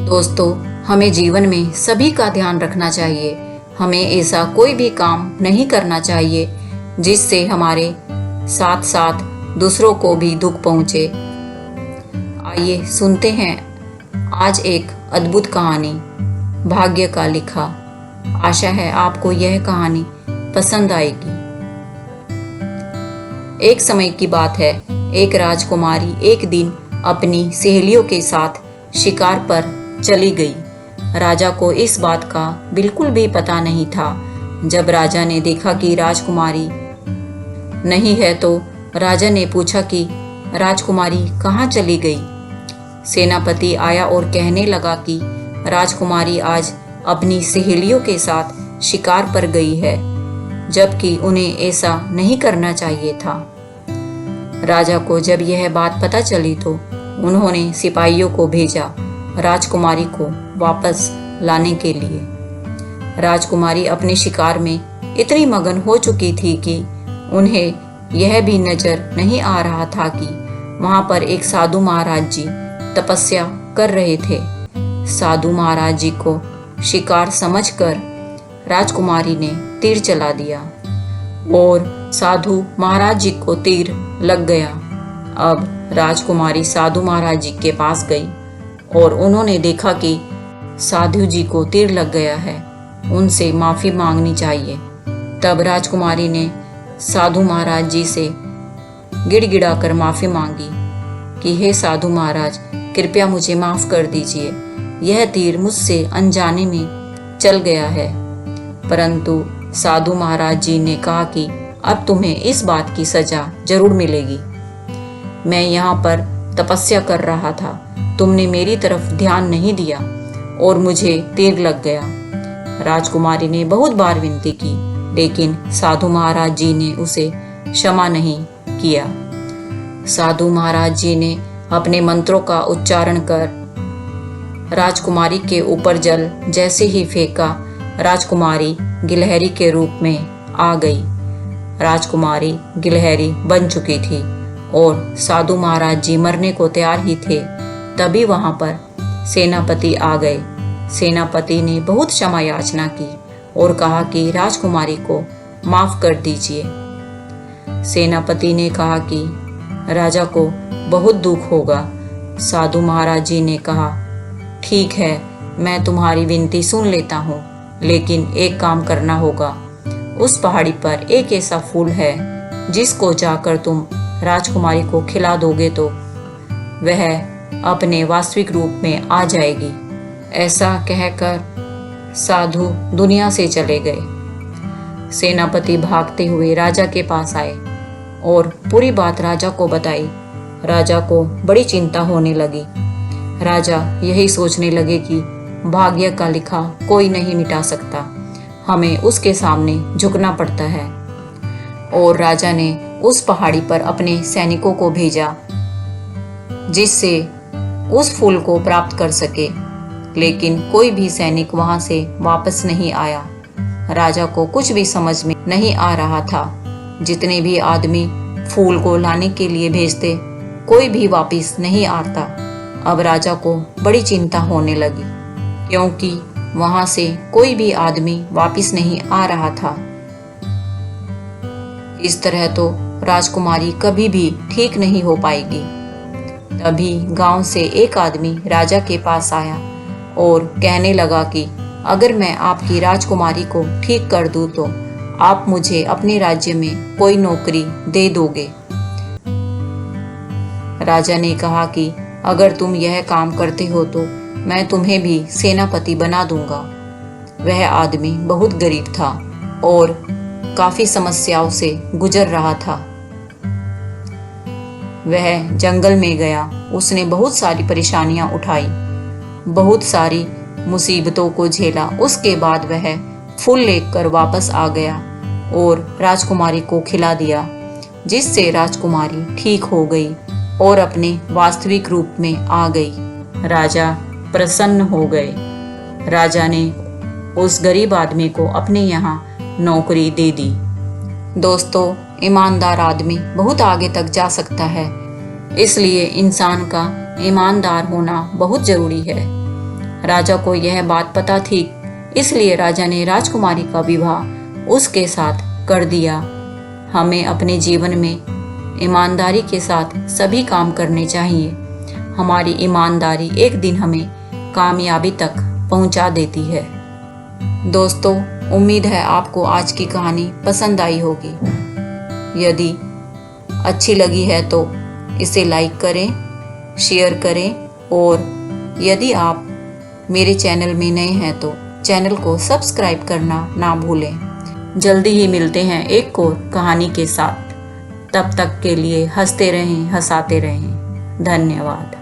दोस्तों, हमें जीवन में सभी का ध्यान रखना चाहिए। हमें ऐसा कोई भी काम नहीं करना चाहिए जिससे हमारे साथ साथ दूसरों को भी दुख पहुंचे। आइए सुनते हैं आज एक अद्भुत कहानी, भाग्य का लिखा। आशा है आपको यह कहानी पसंद आएगी। एक समय की बात है, एक राजकुमारी एक दिन अपनी सहेलियों के साथ शिकार पर चली गई। राजा को इस बात का बिल्कुल भी पता नहीं था। जब राजा ने देखा कि राजकुमारी नहीं है तो राजा ने पूछा कि राजकुमारी कहाँ चली गई। सेनापति आया और कहने लगा कि राजकुमारी आज अपनी सहेलियों के साथ शिकार पर गई है, जबकि उन्हें ऐसा नहीं करना चाहिए था। राजा को जब यह बात पता चली तो उन्होंने सिपाहियों को भेजा राजकुमारी को वापस लाने के लिए। राजकुमारी अपने शिकार में इतनी मगन हो चुकी थी कि उन्हें यह भी नजर नहीं आ रहा था कि वहां पर एक साधु महाराज जी तपस्या कर रहे थे। साधु महाराज जी को शिकार समझकर राजकुमारी ने तीर चला दिया और साधु महाराज जी को तीर लग गया। अब राजकुमारी साधु महाराज जी के पास गई और उन्होंने देखा कि साधु जी को तीर लग गया है, उनसे माफी मांगनी चाहिए। तब राजकुमारी ने साधु महाराज जी से गिड़गिड़ाकर माफी मांगी कि हे साधु महाराज, कृपया मुझे माफ कर दीजिए, यह तीर मुझसे अनजाने में चल गया है। परंतु साधु महाराज जी ने कहा कि अब तुम्हें इस बात की सजा जरूर मिलेगी। मैं यहाँ पर तपस्या कर रहा था, तुमने मेरी तरफ ध्यान नहीं दिया और मुझे तीर लग गया। राजकुमारी ने बहुत बार विनती की, लेकिन साधु महाराज जी ने उसे क्षमा नहीं किया। साधु महाराज जी ने अपने मंत्रों का उच्चारण कर राजकुमारी के ऊपर जल जैसे ही फेंका, राजकुमारी गिलहरी के रूप में आ गई। राजकुमारी गिलहरी बन चुकी थी और साधु महाराज जी मरने को तैयार ही थे। तभी वहां पर सेनापति आ गए। सेनापति ने बहुत क्षमा याचना की और कहा कि राजकुमारी को माफ कर दीजिए। सेनापति ने कहा कि राजा को बहुत दुख होगा। साधु महाराज जी ने कहा, ठीक है, मैं तुम्हारी विनती सुन लेता हूँ, लेकिन एक काम करना होगा। उस पहाड़ी पर एक ऐसा फूल है जिसको जाकर तुम राजकुमारी को खिला दोगे तो वह अपने वास्तविक रूप में आ जाएगी। ऐसा कहकर साधु दुनिया से चले गए। सेनापति भागते हुए राजा के पास आए और पूरी बात राजा को बताई। राजा को बड़ी चिंता होने लगी। राजा यही सोचने लगे कि भाग्य का लिखा कोई नहीं मिटा सकता, हमें उसके सामने झुकना पड़ता है। और राजा ने उस पहाड़ी पर अपने सैनिकों को भेजा जिससे उस फूल को प्राप्त कर सके, लेकिन कोई भी सैनिक वहां से वापस नहीं आया। राजा को कुछ भी समझ में नहीं आ रहा था। जितने भी आदमी फूल को लाने के लिए भेजते, कोई भी वापस नहीं आता। अब राजा को बड़ी चिंता होने लगी, क्योंकि वहां से कोई भी आदमी वापस नहीं आ रहा था। इस तरह तो राजकुमारी कभी भी ठीक नहीं हो पाएगी। तभी गांव से एक आदमी राजा के पास आया और कहने लगा कि अगर मैं आपकी राजकुमारी को ठीक कर दूं तो आप मुझे अपने राज्य में कोई नौकरी दे दोगे। राजा ने कहा कि अगर तुम यह काम करते हो तो मैं तुम्हें भी सेनापति बना दूंगा। वह आदमी बहुत गरीब था और काफी समस्याओं से गुजर रहा था। वह जंगल में गया, उसने बहुत सारी परेशानियां उठाई, बहुत सारी मुसीबतों को झेला। उसके बाद वह फूल लेकर वापस आ गया और राजकुमारी को खिला दिया, जिससे राजकुमारी ठीक हो गई और अपने वास्तविक रूप में आ गई। राजा प्रसन्न हो गए। राजा ने उस गरीब आदमी को अपने यहाँ नौकरी दे दी। दोस्तों, ईमानदार आदमी बहुत आगे तक जा सकता है, इसलिए इंसान का ईमानदार होना बहुत जरूरी है। राजा को यह बात पता थी, इसलिए राजा ने राजकुमारी का विवाह उसके साथ कर दिया। हमें अपने जीवन में ईमानदारी के साथ सभी काम करने चाहिए। हमारी ईमानदारी एक दिन हमें कामयाबी तक पहुंचा देती है। दोस्तों, उम्मीद है आपको आज की कहानी पसंद आई होगी। यदि अच्छी लगी है तो इसे लाइक करें, शेयर करें और यदि आप मेरे चैनल में नए हैं तो चैनल को सब्सक्राइब करना ना भूलें। जल्दी ही मिलते हैं एक और कहानी के साथ। तब तक के लिए हंसते रहें, हंसाते रहें। धन्यवाद।